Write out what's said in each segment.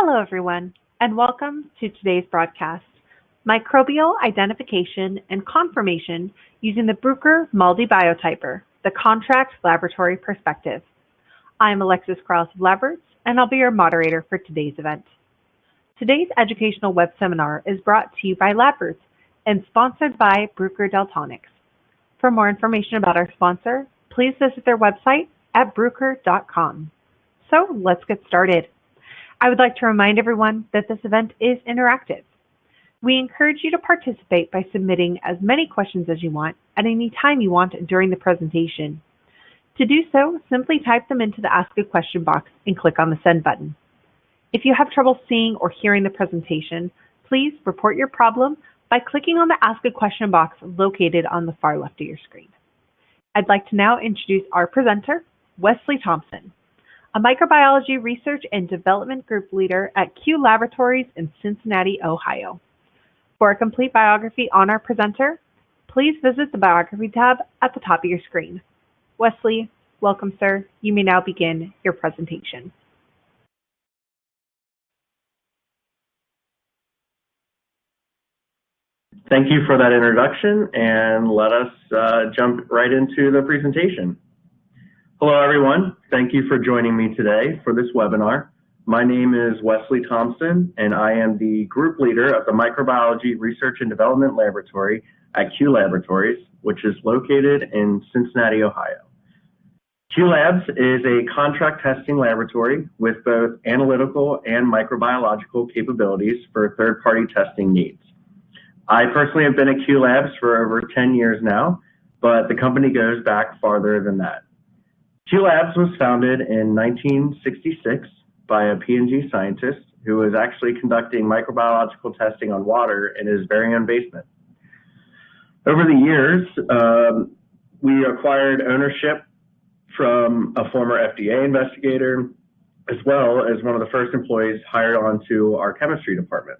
Hello, everyone, and welcome to today's broadcast, Microbial Identification and Confirmation using the Bruker MALDI Biotyper, the Contract Laboratory Perspective. I'm Alexis Krause of LabRoots, and I'll be your moderator for today's event. Today's educational web seminar is brought to you by LabRoots and sponsored by Bruker Deltonics. For more information about our sponsor, please visit their website at bruker.com. So let's get started. I would like to remind everyone that this event is interactive. We encourage you to participate by submitting as many questions as you want at any time you want during the presentation. To do so, simply type them into the Ask a Question box and click on the Send button. If you have trouble seeing or hearing the presentation, please report your problem by clicking on the Ask a Question box located on the far left of your screen. I'd like to now introduce our presenter, Wesley Thompson, a microbiology research and development group leader at Q Laboratories in Cincinnati, Ohio. For a complete biography on our presenter, please visit the Biography tab at the top of your screen. Wesley, welcome, sir. You may now begin your presentation. Thank you for that introduction, and let us jump right into the presentation. Hello, everyone. Thank you for joining me today for this webinar. My name is Wesley Thompson, and I am the group leader of the Microbiology Research and Development Laboratory at Q Laboratories, which is located in Cincinnati, Ohio. QLabs is a contract testing laboratory with both analytical and microbiological capabilities for third-party testing needs. I personally have been at QLabs for over 10 years now, but the company goes back farther than that. QLabs was founded in 1966 by a P&G scientist who was actually conducting microbiological testing on water in his very own basement. Over the years, we acquired ownership from a former FDA investigator, as well as one of the first employees hired onto our chemistry department.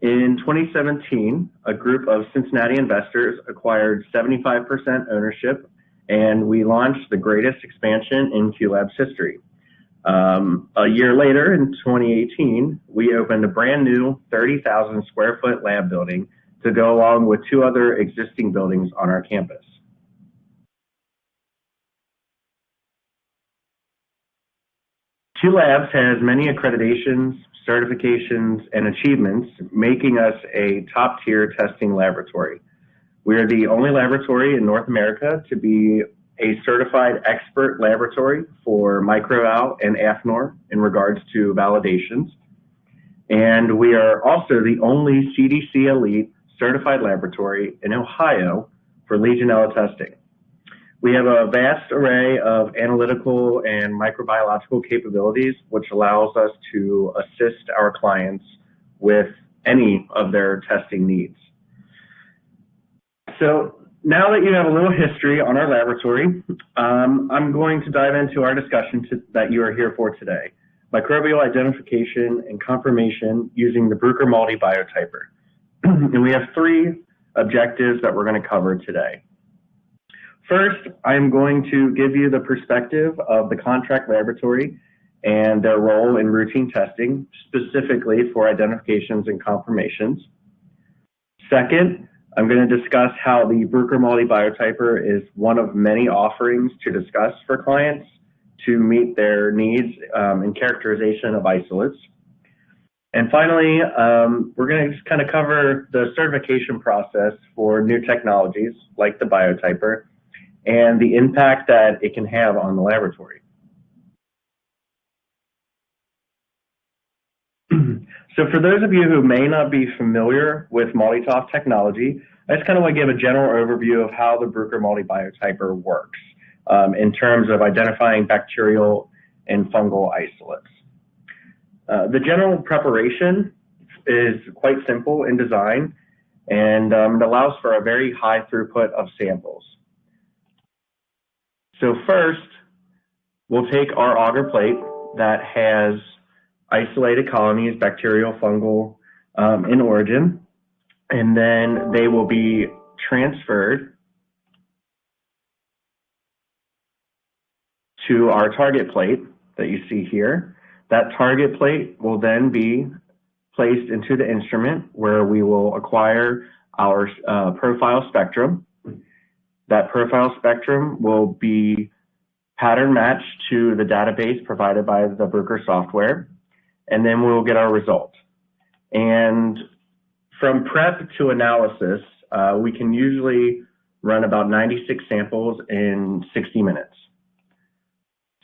In 2017, a group of Cincinnati investors acquired 75% ownership, and we launched the greatest expansion in QLabs history. A year later, in 2018, we opened a brand new 30,000 square foot lab building to go along with two other existing buildings on our campus. QLabs has many accreditations, certifications, and achievements, making us a top-tier testing laboratory. We are the only laboratory in North America to be a certified expert laboratory for MicroVal and AFNOR in regards to validations. And we are also the only CDC Elite certified laboratory in Ohio for Legionella testing. We have a vast array of analytical and microbiological capabilities, which allows us to assist our clients with any of their testing needs. So now that you have a little history on our laboratory, I'm going to dive into our discussion that you are here for today, microbial identification and confirmation using the Bruker MALDI Biotyper. And we have three objectives that we're going to cover today. First, I'm going to give you the perspective of the contract laboratory and their role in routine testing, specifically for identifications and confirmations. Second, I'm going to discuss how the Bruker MALDI Biotyper is one of many offerings to discuss for clients to meet their needs in characterization of isolates. And finally, we're going to just kind of cover the certification process for new technologies like the Biotyper and the impact that it can have on the laboratory. So for those of you who may not be familiar with MALDI technology, I just kind of want to give a general overview of how the Bruker MALDI Biotyper works in terms of identifying bacterial and fungal isolates. The general preparation is quite simple in design, and it allows for a very high throughput of samples. So first, we'll take our agar plate that has isolated colonies, bacterial, fungal, in origin, and then they will be transferred to our target plate that you see here. That target plate will then be placed into the instrument where we will acquire our profile spectrum. That profile spectrum will be pattern matched to the database provided by the Bruker software, and then we'll get our result. And from prep to analysis, we can usually run about 96 samples in 60 minutes.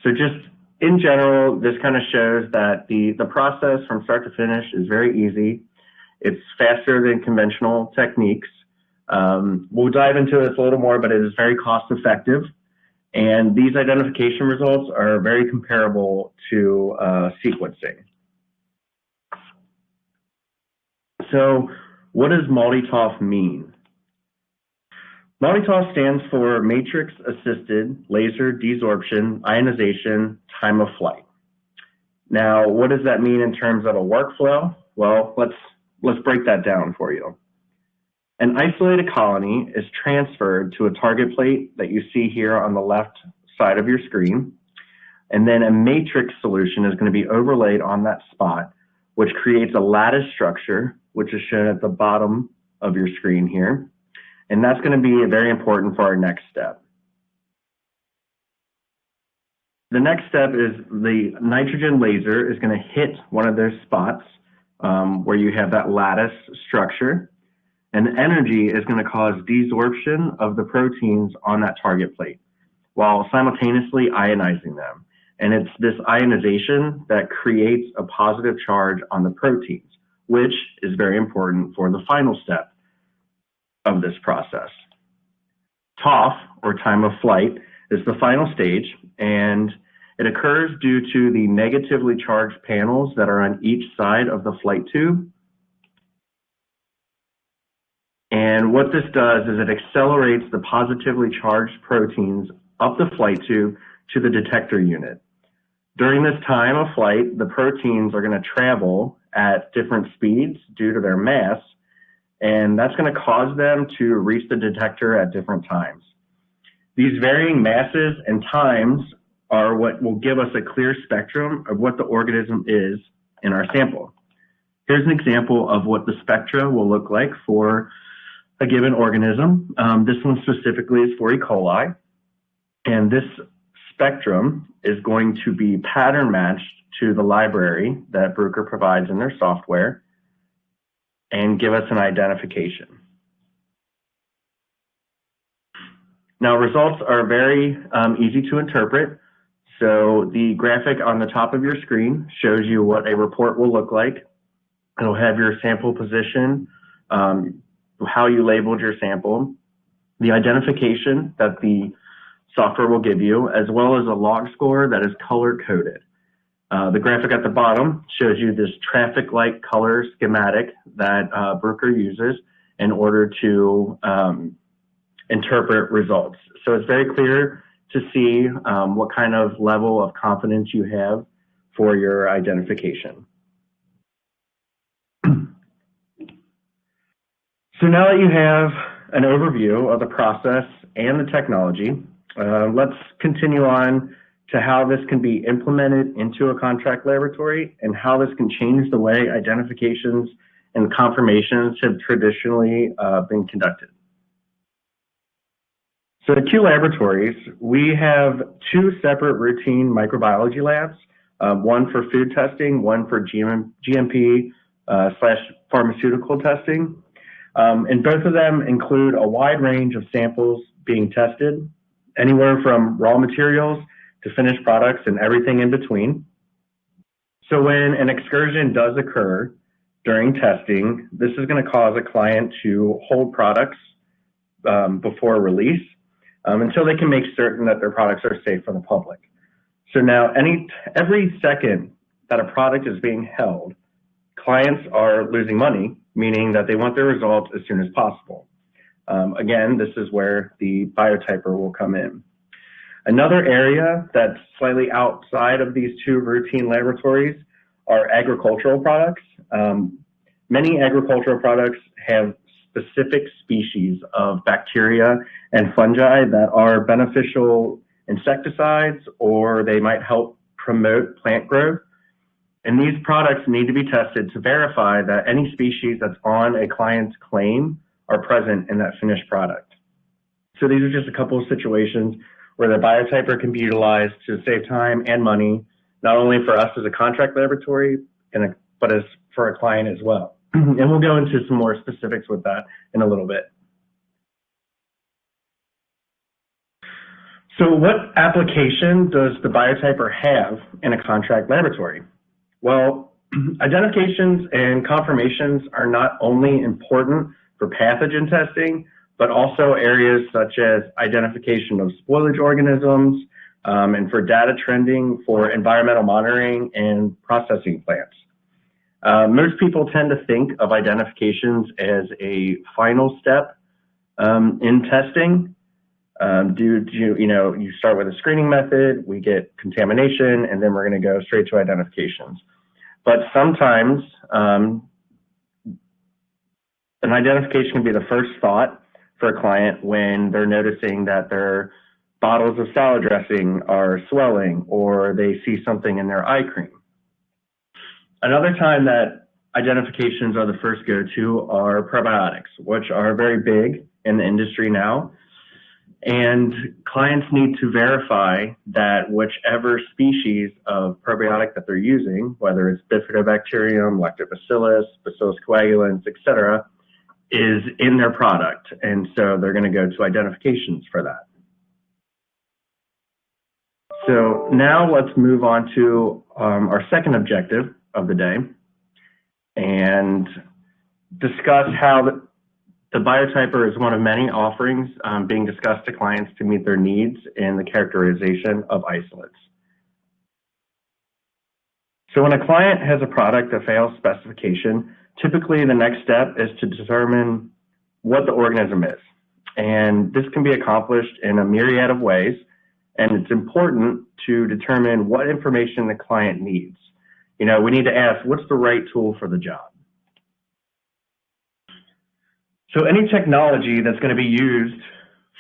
So just in general, this kind of shows that the process from start to finish is very easy. It's faster than conventional techniques. We'll dive into this a little more, but it is very cost effective. And these identification results are very comparable to sequencing. So what does MALDI-TOF mean? MALDI-TOF stands for Matrix-Assisted Laser Desorption Ionization Time of Flight. Now, what does that mean in terms of a workflow? Well, let's break that down for you. An isolated colony is transferred to a target plate that you see here on the left side of your screen, and then a matrix solution is going to be overlaid on that spot, which creates a lattice structure, which is shown at the bottom of your screen here. And that's going to be very important for our next step. The next step is the nitrogen laser is going to hit one of those spots where you have that lattice structure. And the energy is going to cause desorption of the proteins on that target plate while simultaneously ionizing them. And it's this ionization that creates a positive charge on the proteins, which is very important for the final step of this process. TOF, or time of flight, is the final stage, and it occurs due to the negatively charged panels that are on each side of the flight tube. And what this does is it accelerates the positively charged proteins up the flight tube to the detector unit. During this time of flight, the proteins are going to travel at different speeds due to their mass, and that's going to cause them to reach the detector at different times. These varying masses and times are what will give us a clear spectrum of what the organism is in our sample. Here's an example of what the spectra will look like for a given organism. This one specifically is for E. coli, and this spectrum is going to be pattern matched to the library that Bruker provides in their software and give us an identification. Now, results are very easy to interpret. So the graphic on the top of your screen shows you what a report will look like. It'll have your sample position, how you labeled your sample, the identification that the software will give you, as well as a log score that is color-coded. The graphic at the bottom shows you this traffic light color schematic that Bruker uses in order to interpret results. So it's very clear to see what kind of level of confidence you have for your identification. So now that you have an overview of the process and the technology, let's continue on to how this can be implemented into a contract laboratory and how this can change the way identifications and confirmations have traditionally been conducted. So at Q Laboratories, we have two separate routine microbiology labs, one for food testing, one for GMP / pharmaceutical testing. And both of them include a wide range of samples being tested, anywhere from raw materials to finished products and everything in between. So when an excursion does occur during testing, this is going to cause a client to hold products before release until they can make certain that their products are safe for the public. So now every second that a product is being held, clients are losing money, meaning that they want their results as soon as possible. Again, this is where the Biotyper will come in. Another area that's slightly outside of these two routine laboratories are agricultural products. Many agricultural products have specific species of bacteria and fungi that are beneficial insecticides, or they might help promote plant growth. And these products need to be tested to verify that any species that's on a client's claim are present in that finished product. So these are just a couple of situations where the Biotyper can be utilized to save time and money, not only for us as a contract laboratory, but as for a client as well. And we'll go into some more specifics with that in a little bit. So what application does the Biotyper have in a contract laboratory? Well, identifications and confirmations are not only important for pathogen testing, but also areas such as identification of spoilage organisms and for data trending for environmental monitoring and processing plants. Most people tend to think of identifications as a final step in testing. Due to, you start with a screening method, we get contamination, and then we're going to go straight to identifications. But sometimes an identification can be the first thought for a client when they're noticing that their bottles of salad dressing are swelling or they see something in their eye cream. Another time that identifications are the first go-to are probiotics, which are very big in the industry now. And clients need to verify that whichever species of probiotic that they're using, whether it's bifidobacterium, lactobacillus, bacillus coagulans, etc., is in their product. And so they're going to go to identifications for that. So now let's move on to our second objective of the day and discuss how the Biotyper is one of many offerings being discussed to clients to meet their needs in the characterization of isolates. So when a client has a product that fails specification, typically the next step is to determine what the organism is. And this can be accomplished in a myriad of ways, and it's important to determine what information the client needs. We need to ask, what's the right tool for the job? So any technology that's going to be used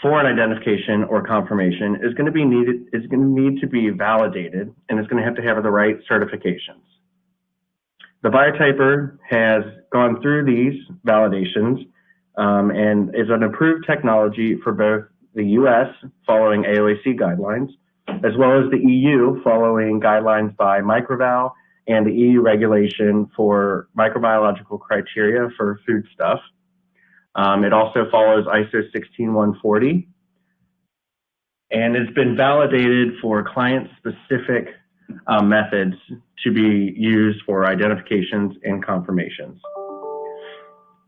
for an identification or confirmation is going to need to be validated, and it's going to have the right certifications. The Biotyper has gone through these validations and is an approved technology for both the US following AOAC guidelines, as well as the EU following guidelines by MicroVal and the EU regulation for microbiological criteria for foodstuff. It also follows ISO 16140, and it's been validated for client-specific methods to be used for identifications and confirmations.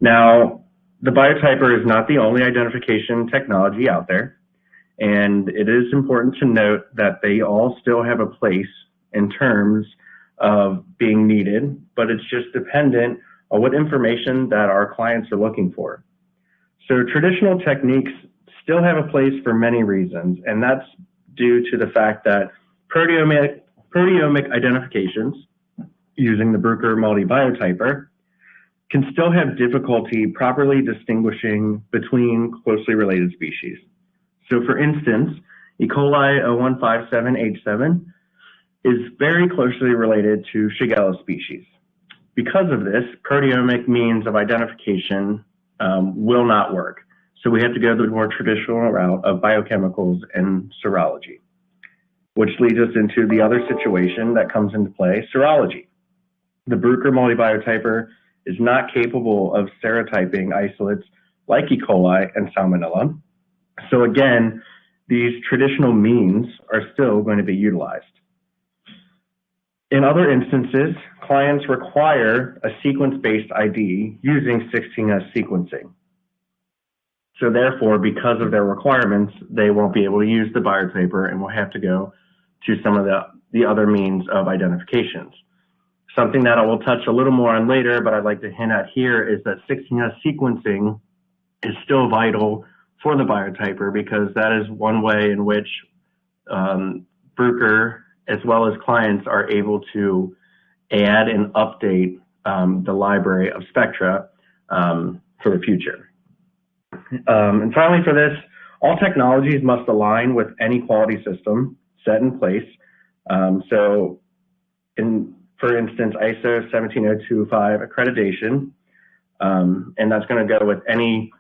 Now, the Biotyper is not the only identification technology out there, and it is important to note that they all still have a place in terms of being needed, but it's just dependent on what information that our clients are looking for. So traditional techniques still have a place for many reasons, and that's due to the fact that proteomic identifications using the Bruker MALDI Biotyper can still have difficulty properly distinguishing between closely related species. So for instance, E. coli 0157H7 is very closely related to Shigella species. Because of this, proteomic means of identification will not work. So we have to go the more traditional route of biochemicals and serology, which leads us into the other situation that comes into play, serology. The Bruker MALDI Biotyper is not capable of serotyping isolates like E. coli and Salmonella. So again, these traditional means are still going to be utilized. In other instances, clients require a sequence-based ID using 16S sequencing. So therefore, because of their requirements, they won't be able to use the Biotyper and will have to go to some of the other means of identifications. Something that I will touch a little more on later, but I'd like to hint at here is that 16S sequencing is still vital for the Biotyper because that is one way in which Bruker as well as clients are able to add and update the library of spectra for the future. And finally for this, all technologies must align with any quality system set in place. So in for instance, ISO 17025 accreditation, and that's going to go with any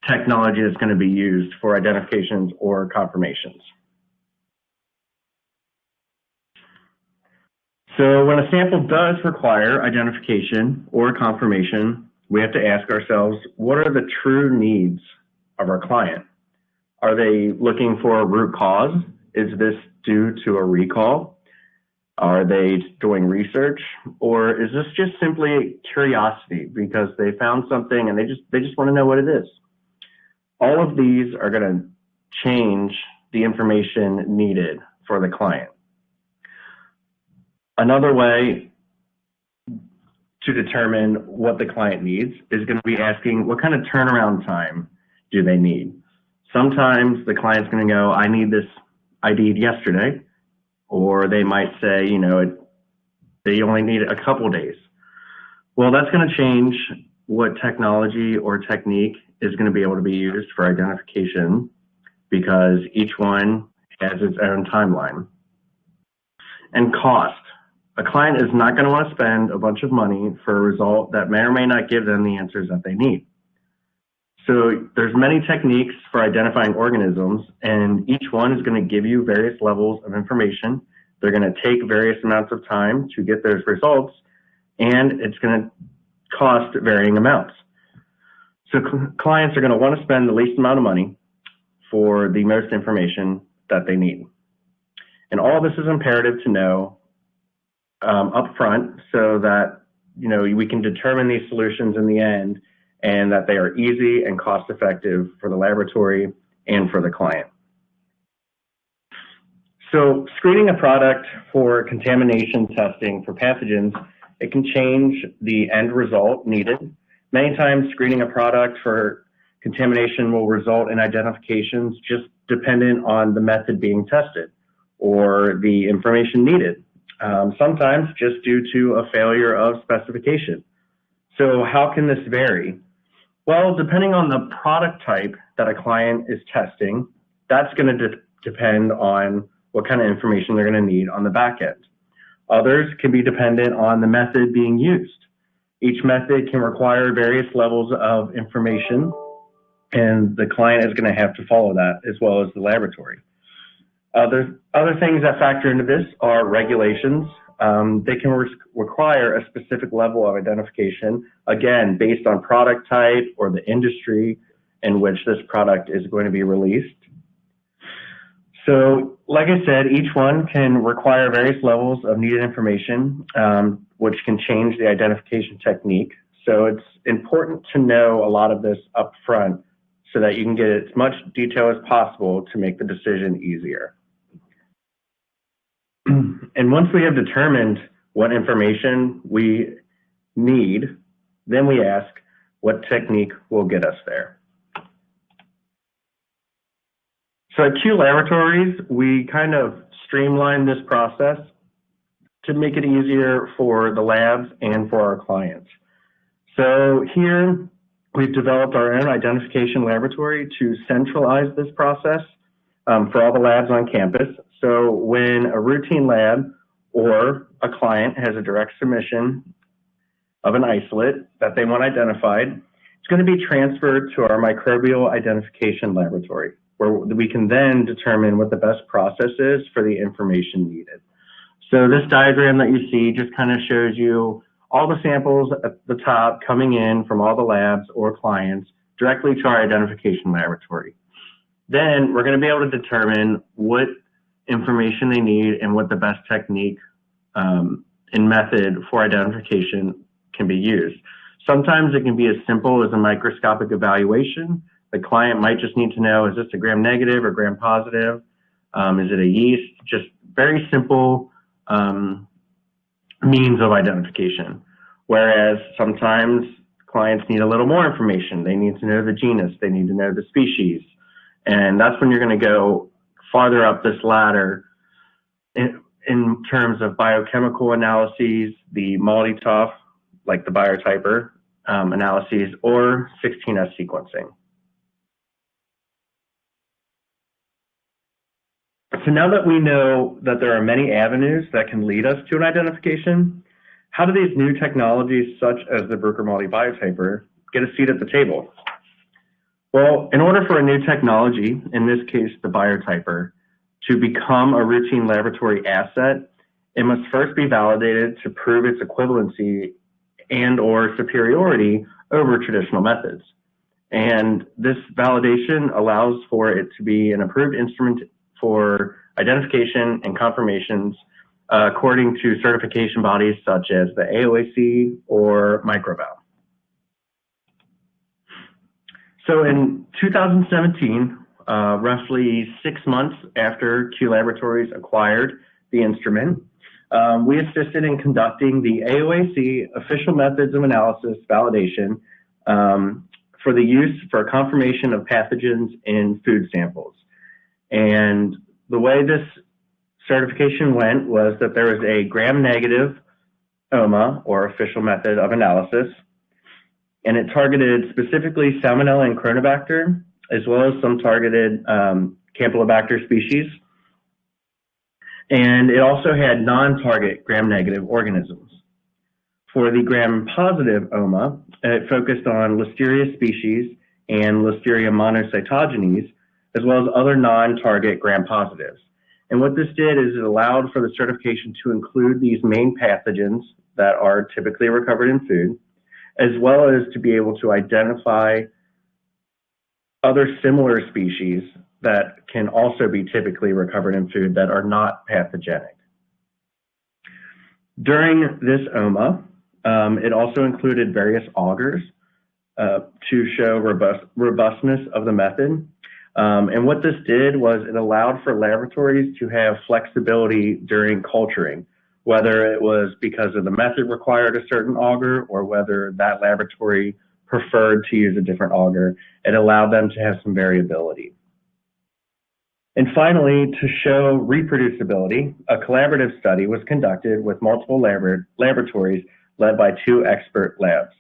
technology that's going to be used for identifications or confirmations. So when a sample does require identification or confirmation, we have to ask ourselves, what are the true needs of our client? Are they looking for a root cause? Is this due to a recall? Are they doing research? Or is this just simply curiosity because they found something and they just want to know what it is? All of these are going to change the information needed for the client. Another way to determine what the client needs is going to be asking what kind of turnaround time do they need. Sometimes the client's going to go, I need this ID'd yesterday, or they might say, you know, they only need a couple days. Well, that's going to change what technology or technique is going to be able to be used for identification because each one has its own timeline. And cost. A client is not going to want to spend a bunch of money for a result that may or may not give them the answers that they need. So there's many techniques for identifying organisms, and each one is going to give you various levels of information. They're going to take various amounts of time to get those results, and it's going to cost varying amounts. So clients are going to want to spend the least amount of money for the most information that they need. And all this is imperative to know up front so that, you know, we can determine these solutions in the end and that they are easy and cost effective for the laboratory and for the client. So screening a product for contamination testing for pathogens, it can change the end result needed. Many times screening a product for contamination will result in identifications just dependent on the method being tested or the information needed. Sometimes just due to a failure of specification. So how can this vary? Well, depending on the product type that a client is testing, that's going to depend on what kind of information they're going to need on the back end. Others can be dependent on the method being used. Each method can require various levels of information, and the client is going to have to follow that as well as the laboratory. Other things that factor into this are regulations. They can require a specific level of identification, again, based on product type or the industry in which this product is going to be released. So, like I said, each one can require various levels of needed information, which can change the identification technique. So it's important to know a lot of this up front so that you can get as much detail as possible to make the decision easier. And once we have determined what information we need, then we ask what technique will get us there. So at Q Laboratories, we kind of streamline this process to make it easier for the labs and for our clients. So here we've developed our own identification laboratory to centralize this process for all the labs on campus. So when a routine lab or a client has a direct submission of an isolate that they want identified, it's going to be transferred to our microbial identification laboratory, where we can then determine what the best process is for the information needed. So this diagram that you see just kind of shows you all the samples at the top coming in from all the labs or clients directly to our identification laboratory. Then we're going to be able to determine what information they need and what the best technique and method for identification can be used. Sometimes it can be as simple as a microscopic evaluation. The client might just need to know, is this a gram-negative or gram-positive? Is it a yeast? Just very simple means of identification. Whereas sometimes clients need a little more information. They need to know the genus. They need to know the species. And that's when you're going to go farther up this ladder in terms of biochemical analyses, the MALDI TOF, like the Biotyper analyses, or 16S sequencing. So now that we know that there are many avenues that can lead us to an identification, how do these new technologies, such as the Bruker MALDI Biotyper, get a seat at the table? Well, in order for a new technology, in this case the Biotyper, to become a routine laboratory asset, it must first be validated to prove its equivalency and or superiority over traditional methods. And this validation allows for it to be an approved instrument for identification and confirmations according to certification bodies such as the AOAC or MicroVal. So in 2017, roughly 6 months after Q Laboratories acquired the instrument, we assisted in conducting the AOAC official methods of analysis validation for the use for confirmation of pathogens in food samples. And the way this certification went was that there was a gram-negative OMA, or official method of analysis, and it targeted specifically Salmonella and Chronobacter, as well as some targeted Campylobacter species. And it also had non-target gram-negative organisms. For the gram-positive OMA, it focused on Listeria species and Listeria monocytogenes, as well as other non-target gram-positives. And what this did is it allowed for the certification to include these main pathogens that are typically recovered in food, as well as to be able to identify other similar species that can also be typically recovered in food that are not pathogenic. During this OMA, it also included various augers to show robustness of the method. And what this did was it allowed for laboratories to have flexibility during culturing, whether it was because of the method required a certain auger or whether that laboratory preferred to use a different auger. It allowed them to have some variability. And finally, to show reproducibility, a collaborative study was conducted with multiple laboratories led by 2 expert labs.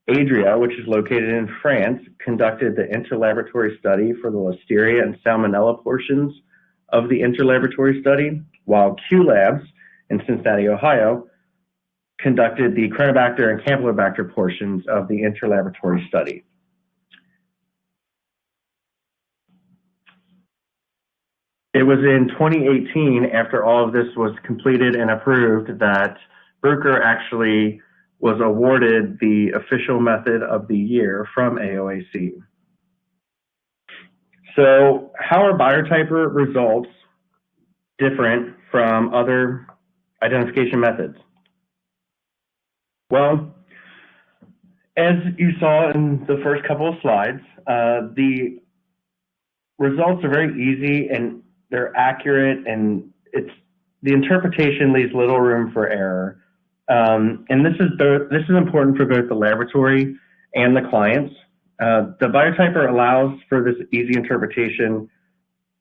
Adria, which is located in France, conducted the interlaboratory study for the Listeria and Salmonella portions of the interlaboratory study, while QLabs in Cincinnati, Ohio, conducted the Chronobacter and Campylobacter portions of the interlaboratory study. It was in 2018, after all of this was completed and approved, that Bruker actually was awarded the official method of the year from AOAC. So how are Biotyper results different from other identification methods? Well, as you saw in the first couple of slides, the results are very easy and they're accurate, and the interpretation leaves little room for error. And this is important for both the laboratory and the clients. The Biotyper allows for this easy interpretation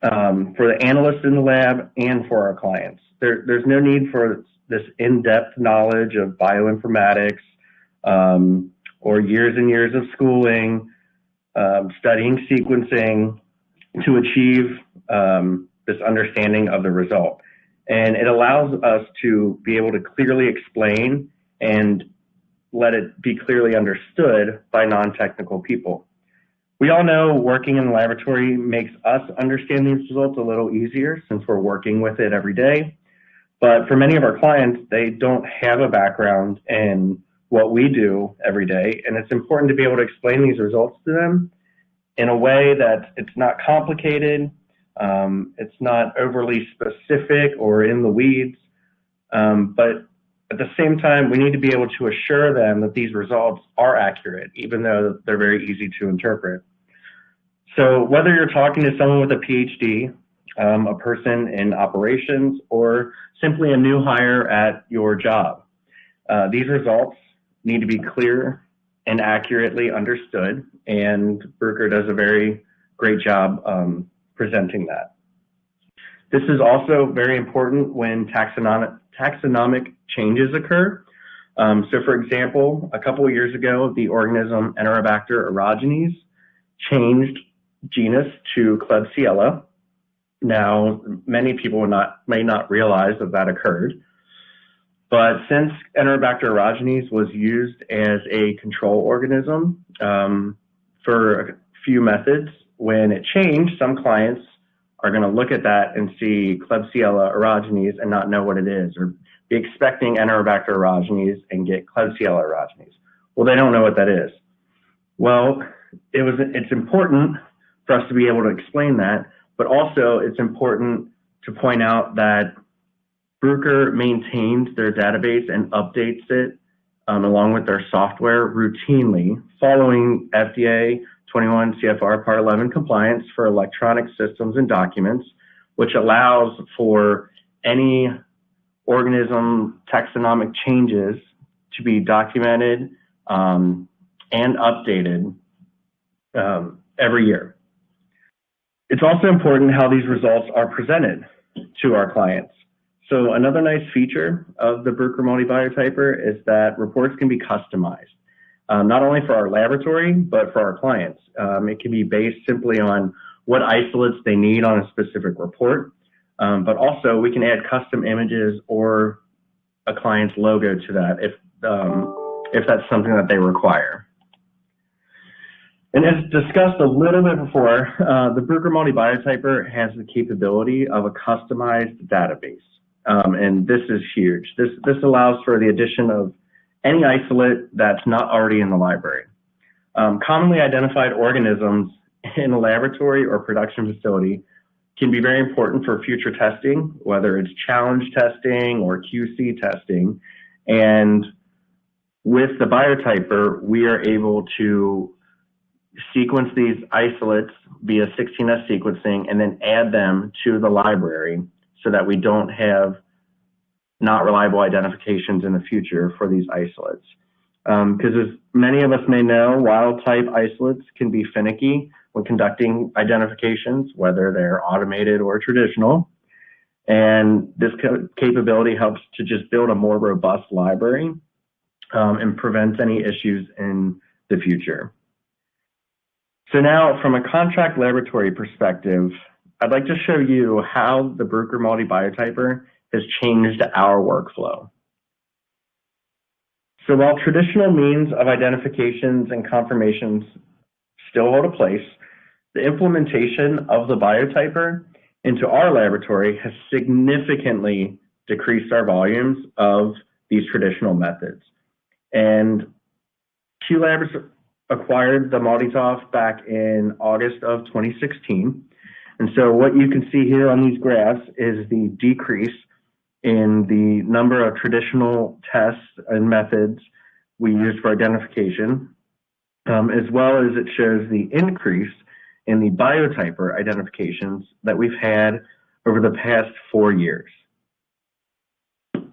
for the analysts in the lab and for our clients. There's no need for this in-depth knowledge of bioinformatics or years and years of schooling, studying sequencing to achieve this understanding of the result. And it allows us to be able to clearly explain and let it be clearly understood by non-technical people. We all know working in the laboratory makes us understand these results a little easier since we're working with it every day. But for many of our clients, they don't have a background in what we do every day. And it's important to be able to explain these results to them in a way that it's not complicated, it's not overly specific or in the weeds, but at the same time, we need to be able to assure them that these results are accurate, even though they're very easy to interpret. So whether you're talking to someone with a PhD, a person in operations, or simply a new hire at your job, these results need to be clear and accurately understood, and Bruker does a very great job presenting that. This is also very important when taxonomic changes occur. So for example, a couple of years ago, the organism Enterobacter aerogenes changed genus to Klebsiella. Now, many people may not realize that occurred, but since Enterobacter orygenes was used as a control organism for a few methods, when it changed, some clients are going to look at that and see Klebsiella orygenes and not know what it is, or be expecting Enterobacter orygenes and get Klebsiella orygenes. Well, they don't know what that is. Well, it's important for us to be able to explain that, but also it's important to point out that Bruker maintains their database and updates it along with their software routinely, following FDA 21 CFR Part 11 compliance for electronic systems and documents, which allows for any organism taxonomic changes to be documented and updated every year. It's also important how these results are presented to our clients. So another nice feature of the Bruker MALDI Biotyper is that reports can be customized, not only for our laboratory, but for our clients. It can be based simply on what isolates they need on a specific report, but also we can add custom images or a client's logo to that if that's something that they require. And as discussed a little bit before, the Bruker MALDI Biotyper has the capability of a customized database. And this is huge. This allows for the addition of any isolate that's not already in the library. Commonly identified organisms in a laboratory or production facility can be very important for future testing, whether it's challenge testing or QC testing. And with the Biotyper, we are able to sequence these isolates via 16S sequencing and then add them to the library so that we don't have not reliable identifications in the future for these isolates. Because as many of us may know, wild type isolates can be finicky when conducting identifications, whether they're automated or traditional. And this capability helps to just build a more robust library and prevents any issues in the future. So now, from a contract laboratory perspective, I'd like to show you how the Bruker MALDI Biotyper has changed our workflow. So while traditional means of identifications and confirmations still hold a place, the implementation of the Biotyper into our laboratory has significantly decreased our volumes of these traditional methods. And QLabs acquired the MALDI back in August of 2016. And so what you can see here on these graphs is the decrease in the number of traditional tests and methods we use for identification, as well as it shows the increase in the Biotyper identifications that we've had over the past 4 years.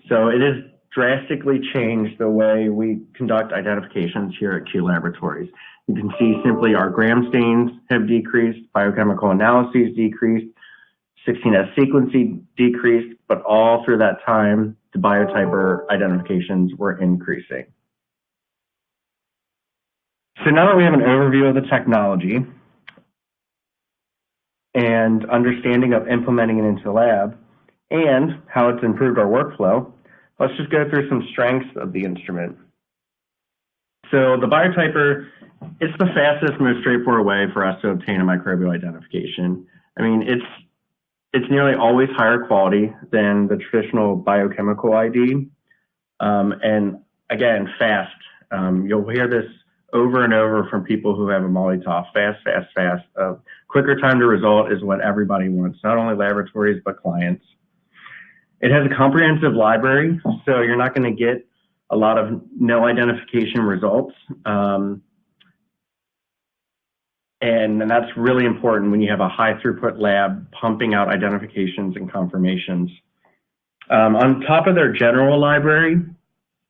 So it has drastically changed the way we conduct identifications here at Q Laboratories. You can see simply our gram stains have decreased, biochemical analyses decreased, 16S sequencing decreased, but all through that time, the Biotyper identifications were increasing. So now that we have an overview of the technology and understanding of implementing it into the lab and how it's improved our workflow, let's just go through some strengths of the instrument. So the Biotyper, it's the fastest, most straightforward way for us to obtain a microbial identification. I mean, it's nearly always higher quality than the traditional biochemical ID. And again, fast. You'll hear this over and over from people who have a MALDI. Fast, fast, fast. Quicker time to result is what everybody wants, not only laboratories, but clients. It has a comprehensive library, so you're not going to get a lot of no identification results. And that's really important when you have a high throughput lab pumping out identifications and confirmations. On top of their general library,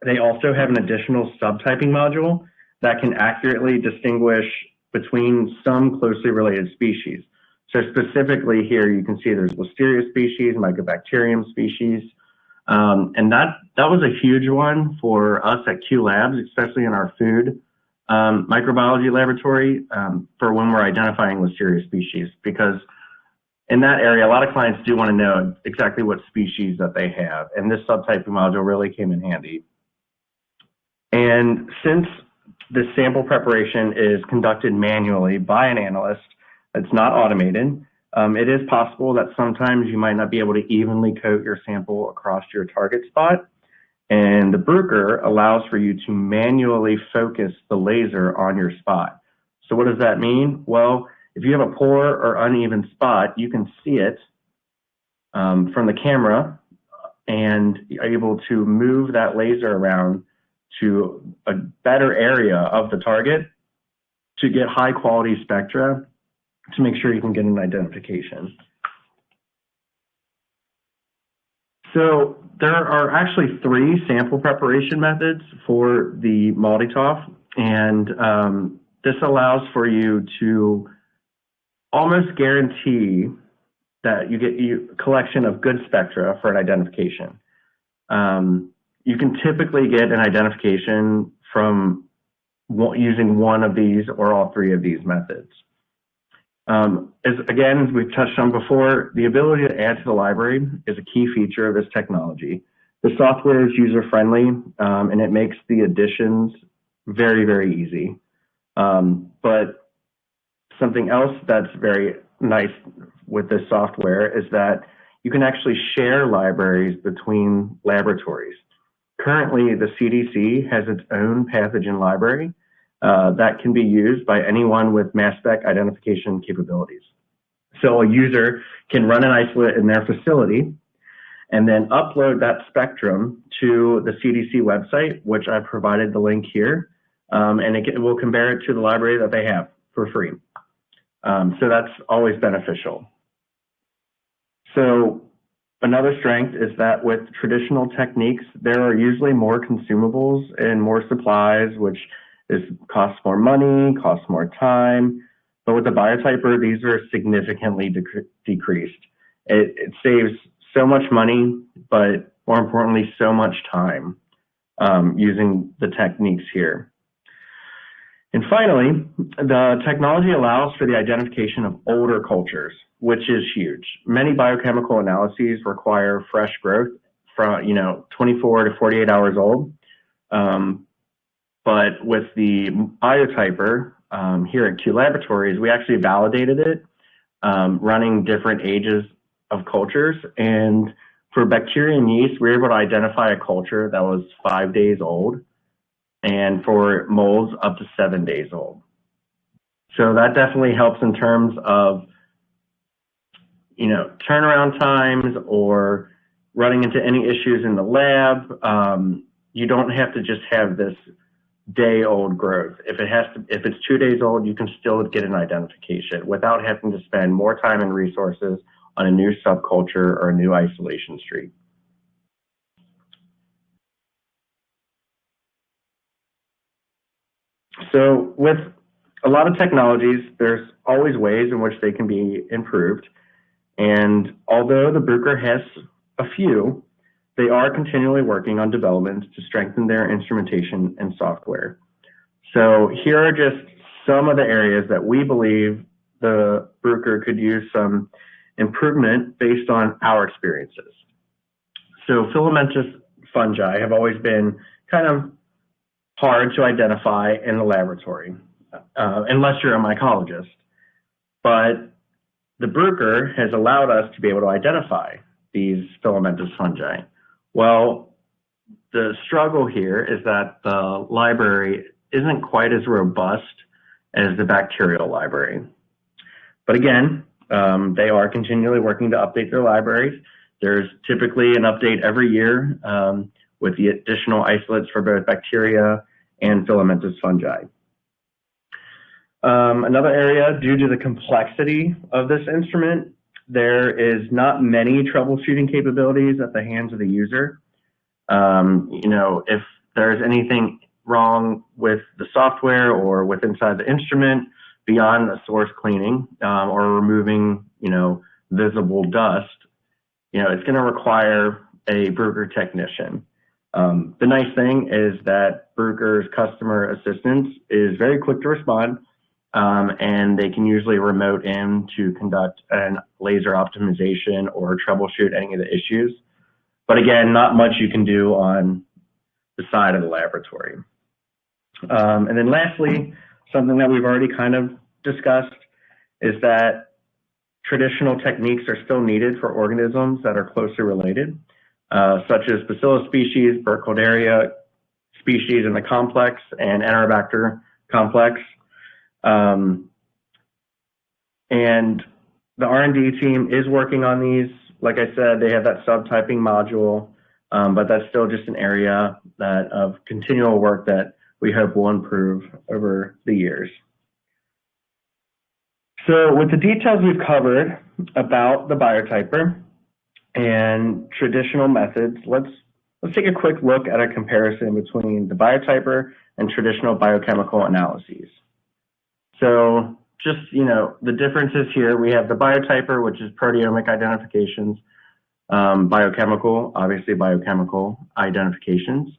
they also have an additional subtyping module that can accurately distinguish between some closely related species. So specifically here, you can see there's Listeria species, Mycobacterium species, and that was a huge one for us at QLabs, especially in our food microbiology laboratory for when we're identifying Listeria species, because in that area, a lot of clients do want to know exactly what species that they have, and this subtyping module really came in handy. And since the sample preparation is conducted manually by an analyst, it's not automated, it is possible that sometimes you might not be able to evenly coat your sample across your target spot, and the Bruker allows for you to manually focus the laser on your spot. So what does that mean? Well, if you have a poor or uneven spot, you can see it from the camera and are able to move that laser around to a better area of the target to get high quality spectra to make sure you can get an identification. So there are actually 3 sample preparation methods for the MALDI-TOF, and this allows for you to almost guarantee that you get a collection of good spectra for an identification. You can typically get an identification from using one of these or all 3 of these methods. As we've touched on before, the ability to add to the library is a key feature of this technology. The software is user-friendly, and it makes the additions very, very easy. But something else that's very nice with this software is that you can actually share libraries between laboratories. Currently, the CDC has its own pathogen library that can be used by anyone with mass spec identification capabilities. So a user can run an isolate in their facility and then upload that spectrum to the CDC website, which I've provided the link here, and it will compare it to the library that they have for free. So that's always beneficial. So another strength is that with traditional techniques, there are usually more consumables and more supplies, which costs more money, costs more time. But with the Biotyper, these are significantly decreased. It saves so much money, but more importantly, so much time using the techniques here. And finally, the technology allows for the identification of older cultures, which is huge. Many biochemical analyses require fresh growth from 24 to 48 hours old. But with the Biotyper here at Q Laboratories, we actually validated it, running different ages of cultures. And for bacteria and yeast, we were able to identify a culture that was 5 days old, and for molds up to 7 days old. So that definitely helps in terms of turnaround times or running into any issues in the lab. You don't have to just have this day-old growth. If it's 2 days old, you can still get an identification without having to spend more time and resources on a new subculture or a new isolation street. So with a lot of technologies, there's always ways in which they can be improved. And although the Bruker has a few, they are continually working on developments to strengthen their instrumentation and software. So here are just some of the areas that we believe the Bruker could use some improvement based on our experiences. So filamentous fungi have always been kind of hard to identify in the laboratory, unless you're a mycologist. But the Bruker has allowed us to be able to identify these filamentous fungi. Well, the struggle here is that the library isn't quite as robust as the bacterial library. But again, they are continually working to update their libraries. There's typically an update every year with the additional isolates for both bacteria and filamentous fungi. Another area, due to the complexity of this instrument, there is not many troubleshooting capabilities at the hands of the user. If there's anything wrong with the software or with inside the instrument beyond the source cleaning or removing, visible dust, it's going to require a Bruker technician. The nice thing is that Bruker's customer assistance is very quick to respond, and they can usually remote in to conduct an laser optimization or troubleshoot any of the issues. But again, not much you can do on the side of the laboratory. And then lastly, something that we've already kind of discussed is that traditional techniques are still needed for organisms that are closely related, such as Bacillus species, Burkholderia species in the complex, and Enterobacter complex. And the R&D team is working on these. Like I said, they have that subtyping module, but that's still just an area of continual work that we hope will improve over the years. So with the details we've covered about the Biotyper and traditional methods, let's take a quick look at a comparison between the Biotyper and traditional biochemical analyses. So just, the differences here, we have the Biotyper, which is proteomic identifications, biochemical, obviously biochemical identifications.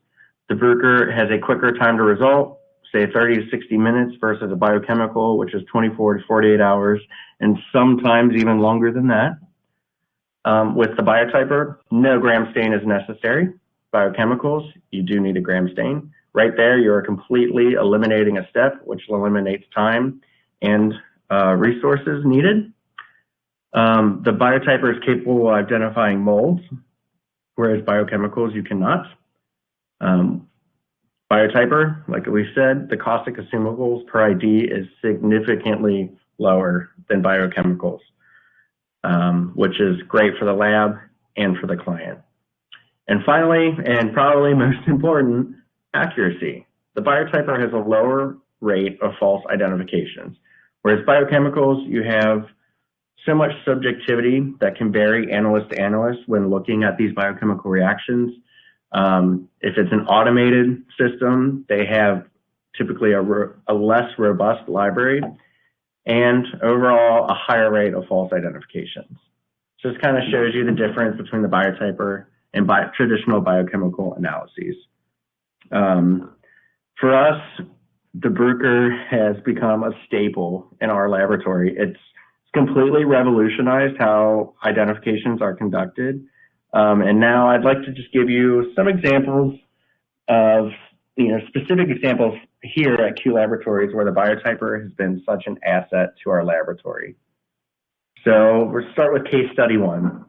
The Bruker has a quicker time to result, say 30 to 60 minutes, versus a biochemical, which is 24 to 48 hours, and sometimes even longer than that. With the Biotyper, no gram stain is necessary. Biochemicals, you do need a gram stain. Right there, you're completely eliminating a step, which eliminates time and resources needed. The Biotyper is capable of identifying molds, whereas biochemicals, you cannot. Biotyper, like we said, the cost of consumables per ID is significantly lower than biochemicals, which is great for the lab and for the client. And finally, and probably most important, accuracy. The Biotyper has a lower rate of false identifications, whereas biochemicals, you have so much subjectivity that can vary analyst to analyst when looking at these biochemical reactions. If it's an automated system, they have typically a less robust library and overall a higher rate of false identifications. So this kind of shows you the difference between the Biotyper and traditional biochemical analyses. For us, the Bruker has become a staple in our laboratory. It's completely revolutionized how identifications are conducted. And now I'd like to just give you some examples of, specific examples here at Q Laboratories where the Biotyper has been such an asset to our laboratory. So we'll start with case study 1.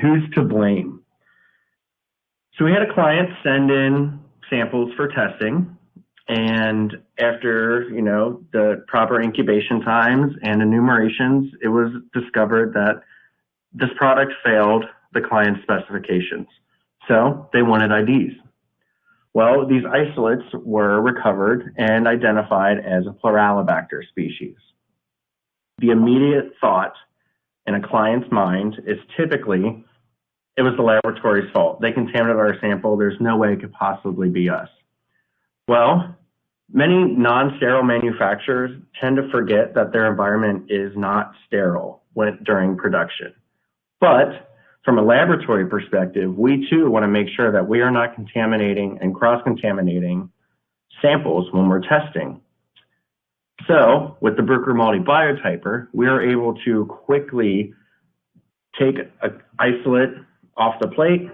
Who's to blame? So we had a client send in samples for testing, and after, the proper incubation times and enumerations, it was discovered that this product failed the client's specifications. So they wanted IDs. Well, these isolates were recovered and identified as a Pluralibacter species. The immediate thought in a client's mind is typically, it was the laboratory's fault. They contaminated our sample. There's no way it could possibly be us. Well, many non-sterile manufacturers tend to forget that their environment is not sterile during production. But from a laboratory perspective, we too want to make sure that we are not contaminating and cross-contaminating samples when we're testing. So with the Bruker MALDI Biotyper, we are able to quickly take an isolate off the plate,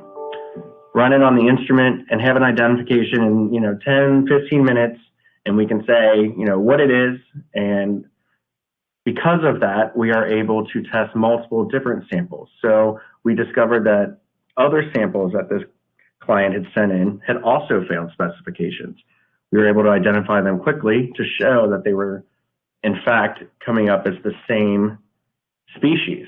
run it on the instrument, and have an identification in 10, 15 minutes, and we can say what it is. And because of that, we are able to test multiple different samples. So we discovered that other samples that this client had sent in had also failed specifications. We were able to identify them quickly to show that they were, in fact, coming up as the same species.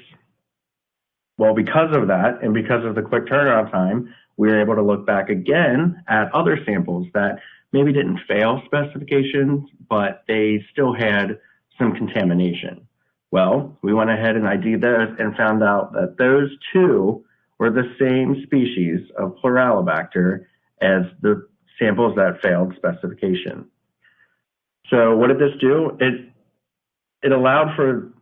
Well, because of that, and because of the quick turnaround time, we were able to look back again at other samples that maybe didn't fail specifications, but they still had some contamination. Well, we went ahead and ID'd those and found out that those two were the same species of Pluralibacter as the samples that failed specification. So what did this do? It allowed for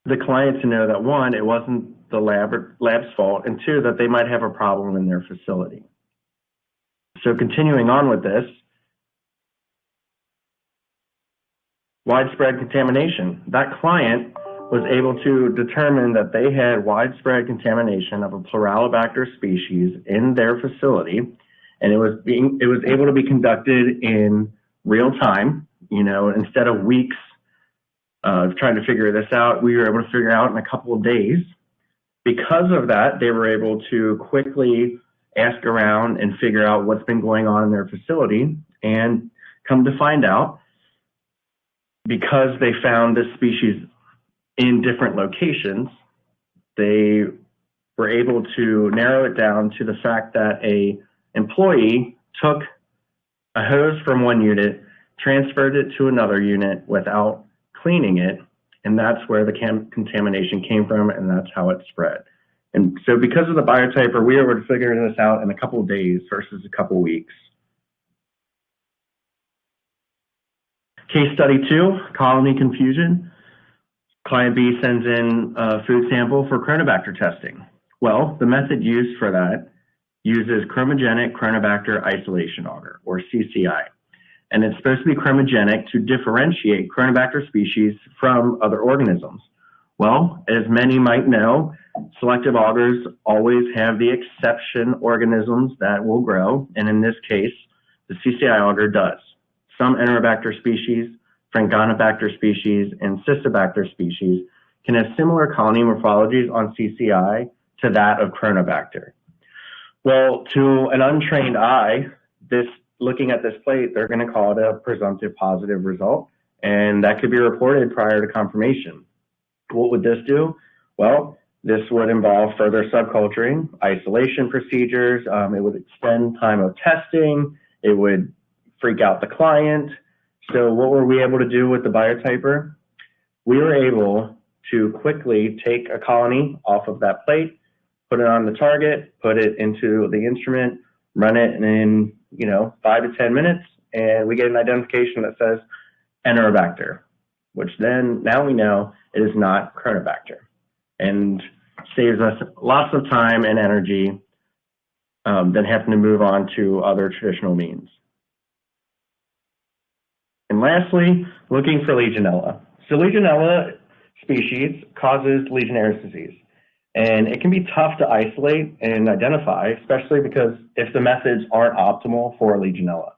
the client to know that, one, it wasn't the lab's fault, and two, that they might have a problem in their facility. So continuing on with this, widespread contamination. That client was able to determine that they had widespread contamination of a Pluralibacter species in their facility, and it was able to be conducted in real time. Instead of weeks of trying to figure this out, we were able to figure out in a couple of days. Because of that, they were able to quickly ask around and figure out what's been going on in their facility, and come to find out, because they found this species in different locations, they were able to narrow it down to the fact that a employee took a hose from one unit, transferred it to another unit without cleaning it, and that's where the contamination came from, and that's how it spread. And so because of the Biotyper, we were able to figure this out in a couple of days versus a couple of weeks. Case study 2, colony confusion. Client B sends in a food sample for Chronobacter testing. Well, the method used for that uses chromogenic Chronobacter isolation auger, or CCI. And it's supposed to be chromogenic to differentiate Chronobacter species from other organisms. Well, as many might know, selective augers always have the exception organisms that will grow, and in this case, the CCI auger does. Some Enterobacter species, Frangonobacter species, and Cystobacter species can have similar colony morphologies on CCI to that of Chronobacter. Well, to an untrained eye, looking at this plate, they're going to call it a presumptive positive result, and that could be reported prior to confirmation. What would this do? Well, this would involve further subculturing, isolation procedures, it would extend time of testing, it would freak out the client. So what were we able to do with the Biotyper? We were able to quickly take a colony off of that plate, put it on the target, put it into the instrument, run it in 5 to 10 minutes, and we get an identification that says Enterobacter, which then now we know it is not Chronobacter, and saves us lots of time and energy than having to move on to other traditional means. And lastly, looking for Legionella. So Legionella species causes Legionnaire's disease, and it can be tough to isolate and identify, especially because if the methods aren't optimal for Legionella.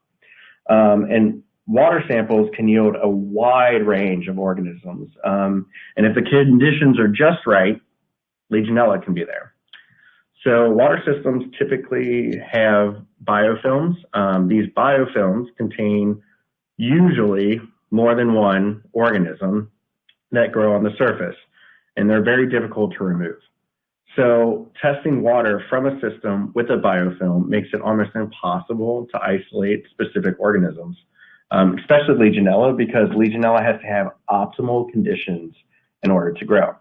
And water samples can yield a wide range of organisms, and if the conditions are just right, Legionella can be there. So water systems typically have biofilms. These biofilms contain usually more than one organism that grow on the surface, and they're very difficult to remove. So testing water from a system with a biofilm makes it almost impossible to isolate specific organisms, especially Legionella, because Legionella has to have optimal conditions in order to grow.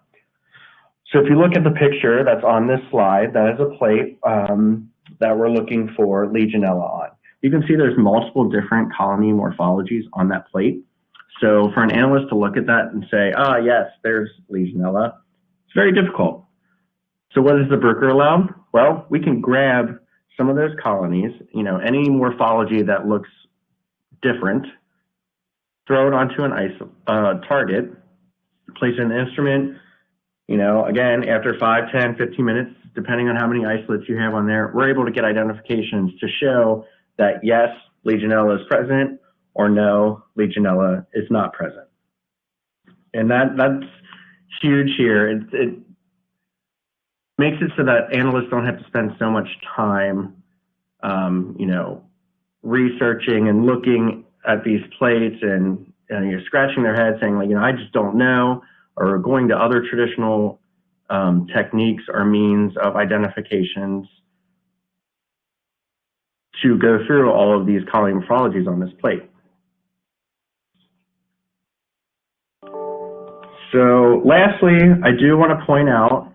So if you look at the picture that's on this slide, that is a plate that we're looking for Legionella on. You can see there's multiple different colony morphologies on that plate. So for an analyst to look at that and say, yes, there's Legionella, it's very difficult. So what does the Bruker allow? Well, we can grab some of those colonies, any morphology that looks different, throw it onto an target, place it in an instrument, again, after 5, 10, 15 minutes, depending on how many isolates you have on there, we're able to get identifications to show that yes, Legionella is present, or no, Legionella is not present. And that's huge here. It makes it so that analysts don't have to spend so much time, researching and looking at these plates and you're scratching their head saying, I just don't know, or going to other traditional techniques or means of identifications to go through all of these colony morphologies on this plate. So lastly, I do want to point out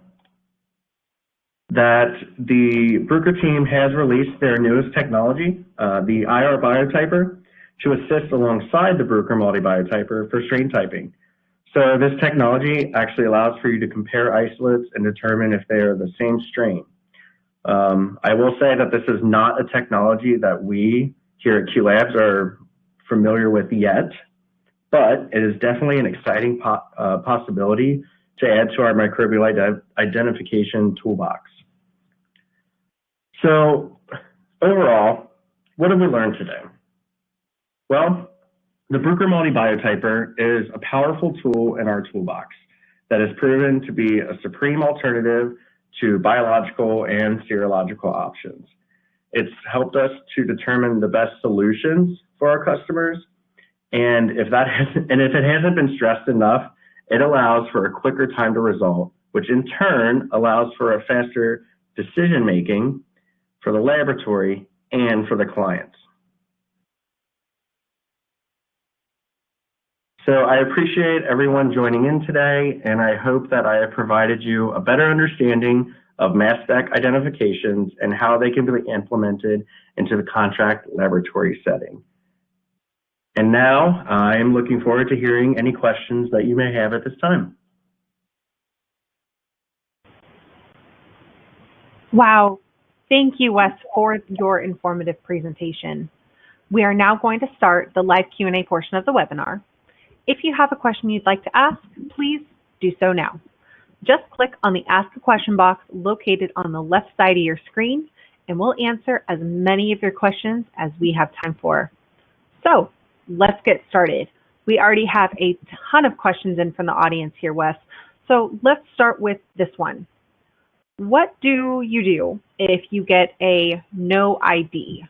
that the Bruker team has released their newest technology, the IR Biotyper, to assist alongside the Bruker MALDI Biotyper for strain typing. So this technology actually allows for you to compare isolates and determine if they are the same strain. I will say that this is not a technology that we here at QLabs are familiar with yet, but it is definitely an exciting possibility to add to our microbial identification toolbox. So overall, what have we learned today? Well, the Bruker MALDI Biotyper is a powerful tool in our toolbox that has proven to be a supreme alternative to biological and serological options. It's helped us to determine the best solutions for our customers, and if it hasn't been stressed enough, it allows for a quicker time to result, which in turn allows for a faster decision making for the laboratory and for the clients. So I appreciate everyone joining in today, and I hope that I have provided you a better understanding of mass spec identifications and how they can be implemented into the contract laboratory setting. And now I am looking forward to hearing any questions that you may have at this time. Wow. Thank you, Wes, for your informative presentation. We are now going to start the live Q&A portion of the webinar. If you have a question you'd like to ask, please do so now. Just click on the Ask a Question box located on the left side of your screen, and we'll answer as many of your questions as we have time for. So let's get started. We already have a ton of questions in from the audience here, Wes. So let's start with this one. What do you do if you get a no ID?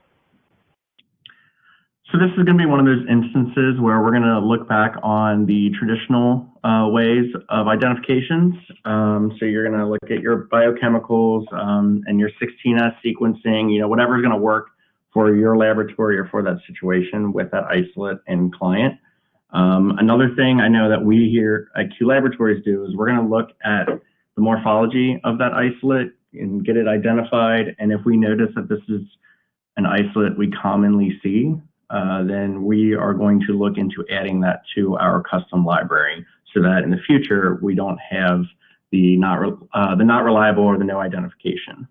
So this is going to be one of those instances where we're going to look back on the traditional ways of identifications. So you're going to look at your biochemicals and your 16S sequencing, whatever's going to work for your laboratory or for that situation with that isolate and client. Another thing I know that we here at Q Laboratories do is we're going to look at the morphology of that isolate and get it identified. And if we notice that this is an isolate we commonly see, then we are going to look into adding that to our custom library so that in the future we don't have the not reliable or the no identification.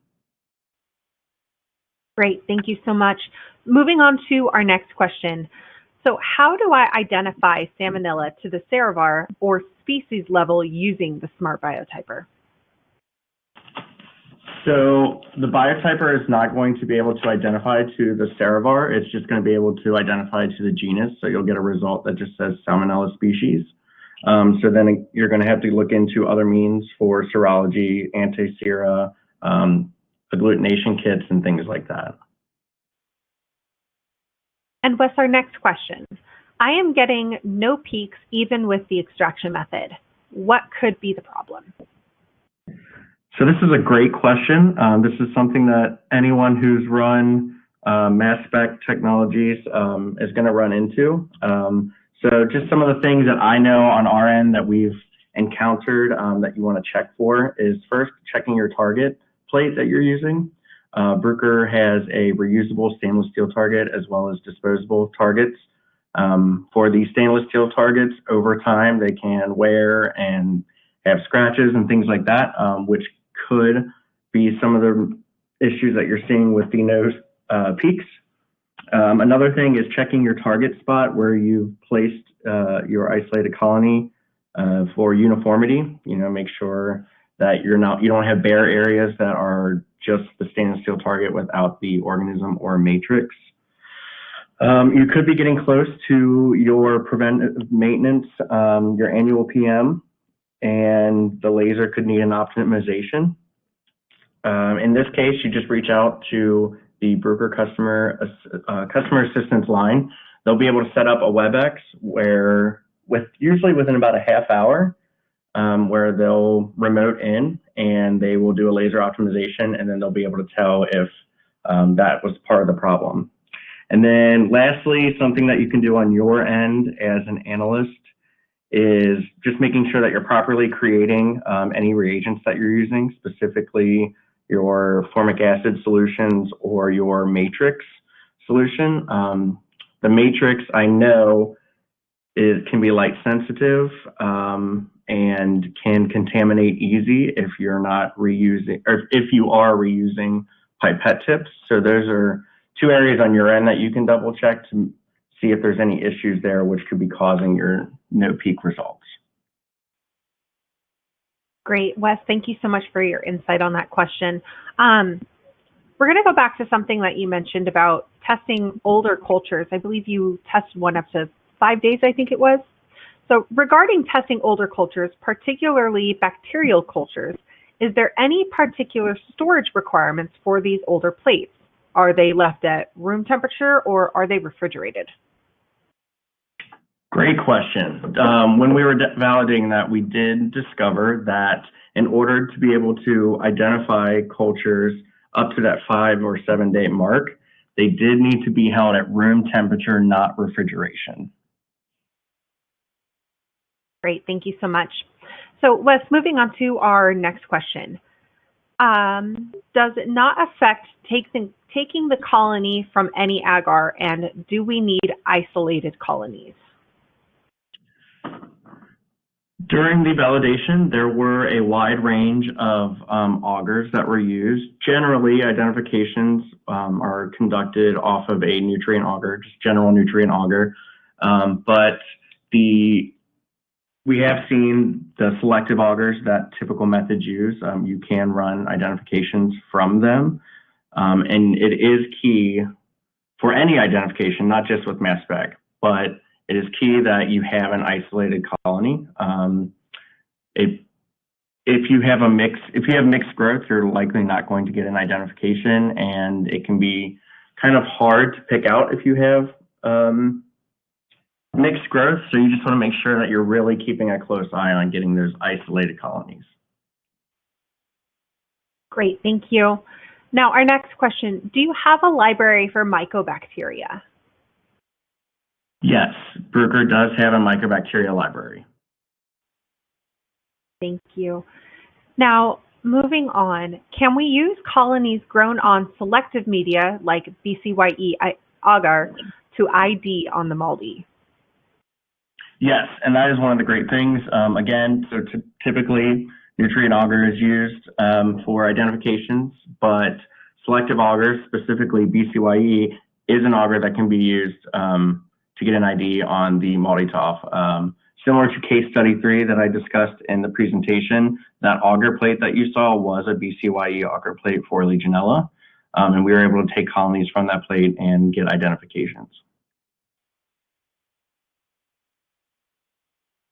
Great, thank you so much. Moving on to our next question. So how do I identify Salmonella to the Seravar or species level using the Smart Biotyper? So the Biotyper is not going to be able to identify to the Seravar. It's just going to be able to identify to the genus. So you'll get a result that just says Salmonella species. So then you're going to have to look into other means for serology, anti-sera, agglutination kits, and things like that. And what's our next question? I am getting no peaks even with the extraction method. What could be the problem? So this is a great question. This is something that anyone who's run mass spec technologies is going to run into. So just some of the things that I know on our end that we've encountered that you want to check for is first checking your target plate that you're using. Bruker has a reusable stainless steel target as well as disposable targets. For these stainless steel targets, over time they can wear and have scratches and things like that, which could be some of the issues that you're seeing with the nose peaks. Another thing is checking your target spot where you've placed your isolated colony for uniformity. Make sure that you don't have bare areas that are just the stainless steel target without the organism or matrix. You could be getting close to your preventive maintenance, your annual PM, and the laser could need an optimization. In this case, you just reach out to the Bruker customer assistance line. They'll be able to set up a WebEx usually within about a half hour, where they'll remote in and they will do a laser optimization, and then they'll be able to tell if that was part of the problem. And then lastly, something that you can do on your end as an analyst is just making sure that you're properly creating any reagents that you're using, specifically your formic acid solutions or your matrix solution. The matrix, I know, can be light sensitive and can contaminate easy if you're not reusing, or if you are reusing pipette tips. So those are two areas on your end that you can double check to see if there's any issues there which could be causing your no peak results. Great, Wes, thank you so much for your insight on that question. We're going to go back to something that you mentioned about testing older cultures. I believe you tested one up to 5 days, I think it was. So regarding testing older cultures, particularly bacterial cultures, is there any particular storage requirements for these older plates? Are they left at room temperature or are they refrigerated? Great question. When we were validating that, we did discover that in order to be able to identify cultures up to that 5 or 7 day mark, they did need to be held at room temperature, not refrigeration. Great, thank you so much. So Wes, moving on to our next question. Does it not affect taking the colony from any agar, and do we need isolated colonies? During the validation, there were a wide range of augers that were used. Generally, identifications are conducted off of a nutrient auger, just general nutrient auger. But we have seen the selective augers that typical methods use. You can run identifications from them. And it is key for any identification, not just with mass spec, but it is key that you have an isolated colony. If you have mixed growth, you're likely not going to get an identification, and it can be kind of hard to pick out if you have mixed growth. So you just want to make sure that you're really keeping a close eye on getting those isolated colonies. Great, thank you. Now, our next question, do you have a library for mycobacteria? Yes, Bruker does have a mycobacteria library. Thank you. Now, moving on, can we use colonies grown on selective media like BCYE agar to ID on the MALDI? Yes, and that is one of the great things. Again, so typically nutrient auger is used for identifications, but selective augers, specifically BCYE, is an auger that can be used to get an ID on the MALDI-TOF. Similar to case study 3 that I discussed in the presentation, that auger plate that you saw was a BCYE auger plate for Legionella, and we were able to take colonies from that plate and get identifications.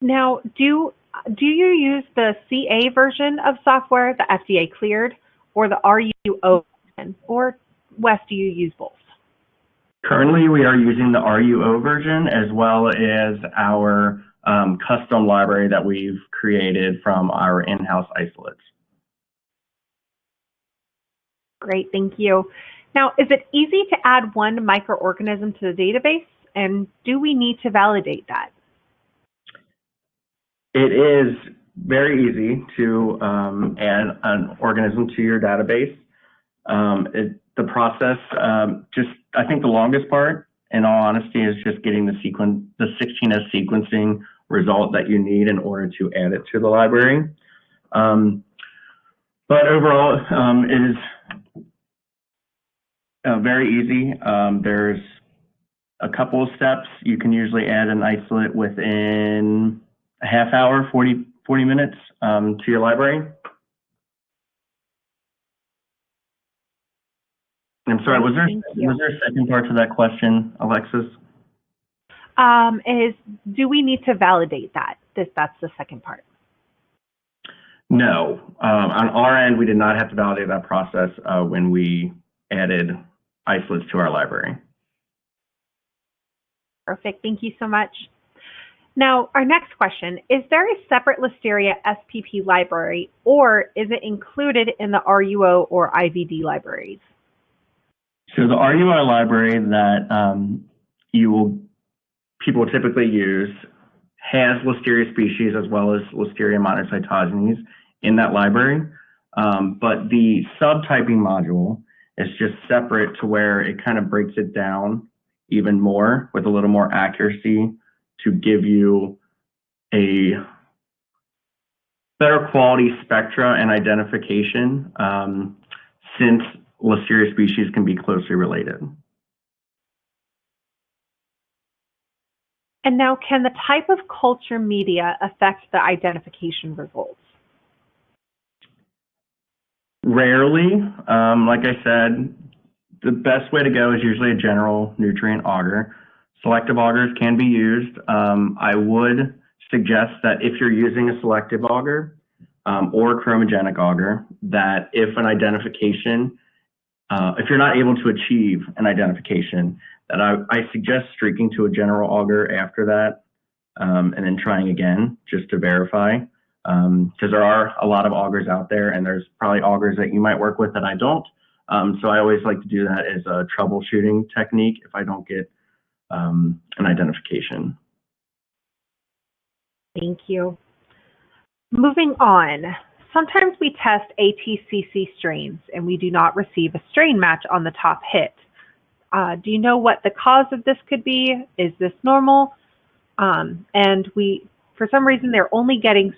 Now, do you use the CA version of software, the FDA cleared, or the RUO version, or Wes, do you use both? Currently, we are using the RUO version as well as our custom library that we've created from our in-house isolates. Great, thank you. Now, is it easy to add one microorganism to the database, and do we need to validate that? It is very easy to add an organism to your database. The process, I think the longest part, in all honesty, is just getting the 16S sequencing result that you need in order to add it to the library. But overall, it is very easy. There's a couple of steps. You can usually add an isolate within a half hour, 40 minutes to your library. I'm sorry, was there a second part to that question, Alexis? Do we need to validate that? That's the second part. No. On our end, we did not have to validate that process when we added isolates to our library. Perfect. Thank you so much. Now, our next question, is there a separate Listeria SPP library, or is it included in the RUO or IVD libraries? So the RUO library that people typically use has Listeria species as well as Listeria monocytogenes in that library. But the subtyping module is just separate to where it kind of breaks it down even more with a little more accuracy to give you a better quality spectra and identification since Listeria species can be closely related. And now, can the type of culture media affect the identification results? Rarely. Like I said, the best way to go is usually a general nutrient auger. Selective augers can be used. I would suggest that if you're using a selective auger or a chromogenic auger, that if an identification, if you're not able to achieve an identification, that I suggest streaking to a general auger after that and then trying again just to verify. Because there are a lot of augers out there, and there's probably augers that you might work with that I don't. So I always like to do that as a troubleshooting technique if I don't get an identification. Thank you. Moving on. Sometimes we test ATCC strains and we do not receive a strain match on the top hit. Do you know what the cause of this could be? Is this normal? And for some reason, they're only getting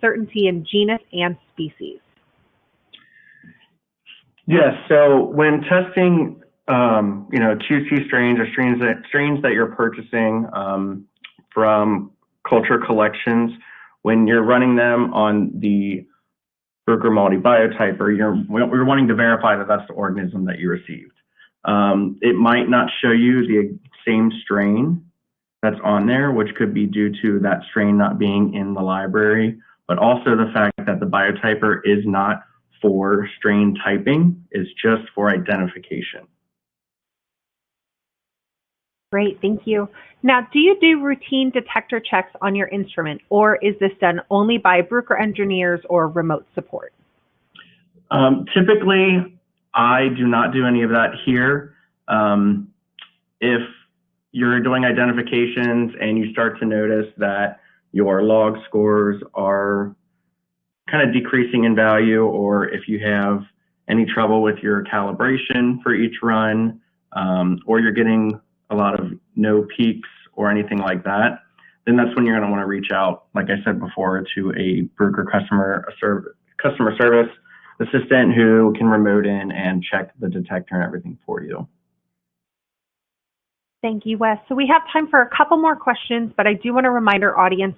certainty in genus and species. Yes. So when testing, QC strains or strains that you're purchasing from culture collections, when you're running them on the Bruker MALDI Biotyper, we're wanting to verify that that's the organism that you received. It might not show you the same strain that's on there, which could be due to that strain not being in the library, but also the fact that the Biotyper is not for strain typing, is just for identification. Great, thank you. Now, do you do routine detector checks on your instrument, or is this done only by Bruker engineers or remote support? Typically, I do not do any of that here. If you're doing identifications and you start to notice that your log scores are kind of decreasing in value, or if you have any trouble with your calibration for each run, or you're getting a lot of no peaks or anything like that, then that's when you're going to want to reach out, like I said before, to a Bruker customer service assistant who can remote in and check the detector and everything for you. Thank you, Wes. So we have time for a couple more questions, but I do want to remind our audience,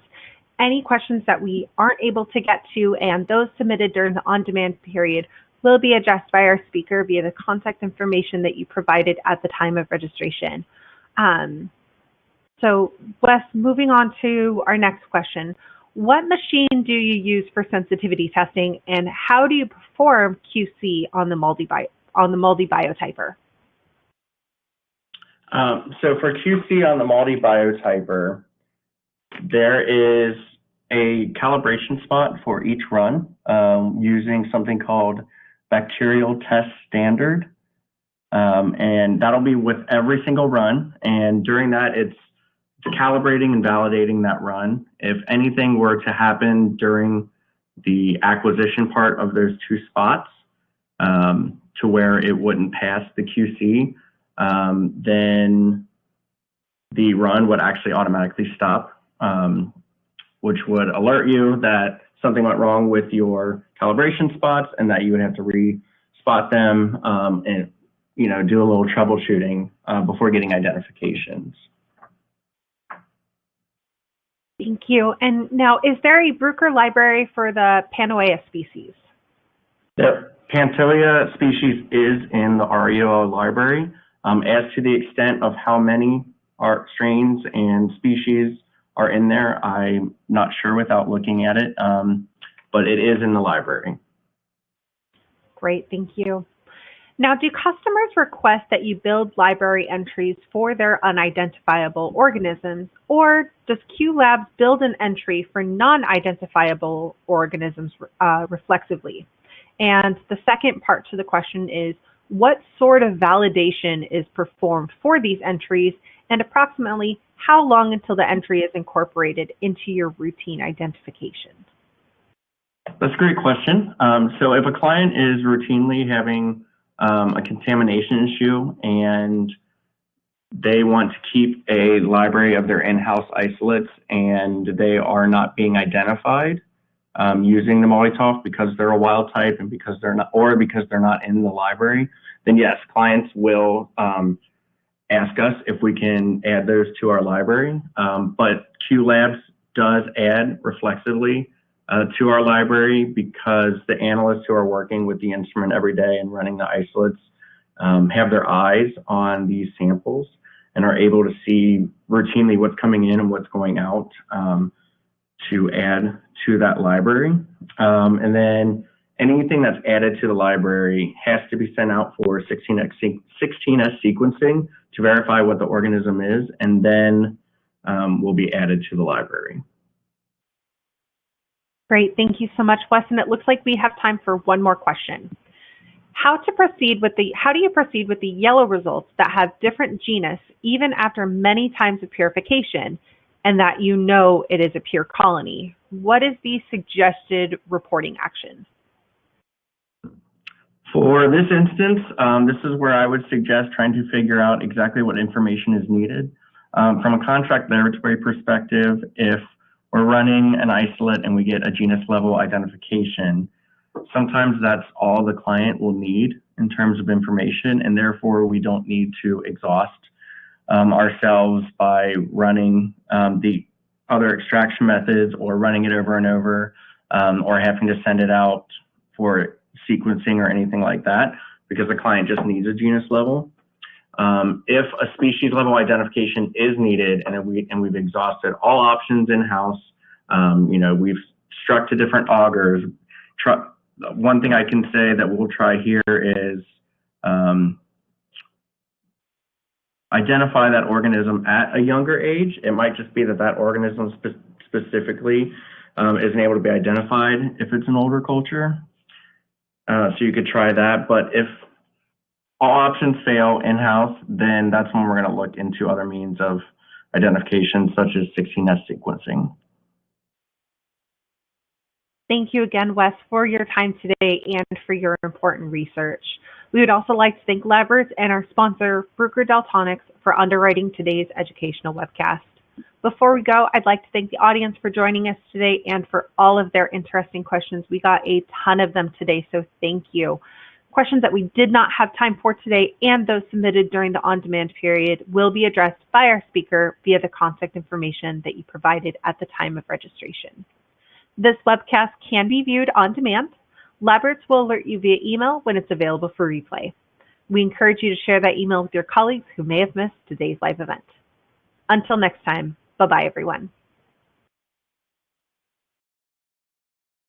any questions that we aren't able to get to and those submitted during the on-demand period will be addressed by our speaker via the contact information that you provided at the time of registration. So Wes, moving on to our next question. What machine do you use for sensitivity testing, and how do you perform QC on the MALDI Biotyper? So for QC on the MALDI Biotyper, there is a calibration spot for each run using something called Bacterial Test Standard. And that'll be with every single run. And during that, it's calibrating and validating that run. If anything were to happen during the acquisition part of those two spots to where it wouldn't pass the QC, then the run would actually automatically stop, which would alert you that something went wrong with your calibration spots and that you would have to re-spot them and do a little troubleshooting before getting identifications. Thank you. And now, is there a Bruker library for the Panoea species? The Panoea species is in the REO library. As to the extent of how many strains and species are in there, I'm not sure without looking at it, but it is in the library. Great, thank you. Now, do customers request that you build library entries for their unidentifiable organisms, or does QLabs build an entry for non-identifiable organisms reflexively? And the second part to the question is, what sort of validation is performed for these entries, and approximately how long until the entry is incorporated into your routine identification? That's a great question. So if a client is routinely having a contamination issue and they want to keep a library of their in-house isolates and they are not being identified using the MALDI because they're a wild type and because they're not, or because they're not in the library, then yes, clients will ask us if we can add those to our library. But QLabs does add reflexively to our library because the analysts who are working with the instrument every day and running the isolates have their eyes on these samples and are able to see routinely what's coming in and what's going out to add to that library. And then anything that's added to the library has to be sent out for 16S sequencing to verify what the organism is, and then will be added to the library. Great, thank you so much, Wes. And it looks like we have time for one more question. How do you proceed with the yellow results that have different genus even after many times of purification, and that you know it is a pure colony? What is the suggested reporting action? For this instance, this is where I would suggest trying to figure out exactly what information is needed. From a contract laboratory perspective, if we're running an isolate and we get a genus level identification, sometimes that's all the client will need in terms of information, and therefore we don't need to exhaust ourselves by running the other extraction methods or running it over and over or having to send it out for sequencing or anything like that, because the client just needs a genus level. If a species level identification is needed and we've exhausted all options in-house, we've struck to different augers. One thing I can say that we'll try here is identify that organism at a younger age. It might just be that organism specifically isn't able to be identified if it's an older culture. So you could try that, but if all options fail in-house, then that's when we're going to look into other means of identification, such as 16S sequencing. Thank you again, Wes, for your time today and for your important research. We would also like to thank Labbers and our sponsor, Bruker Daltonics, for underwriting today's educational webcast. Before we go, I'd like to thank the audience for joining us today and for all of their interesting questions. We got a ton of them today, so thank you. Questions that we did not have time for today and those submitted during the on-demand period will be addressed by our speaker via the contact information that you provided at the time of registration. This webcast can be viewed on demand. Laboratories will alert you via email when it's available for replay. We encourage you to share that email with your colleagues who may have missed today's live event. Until next time, bye-bye everyone.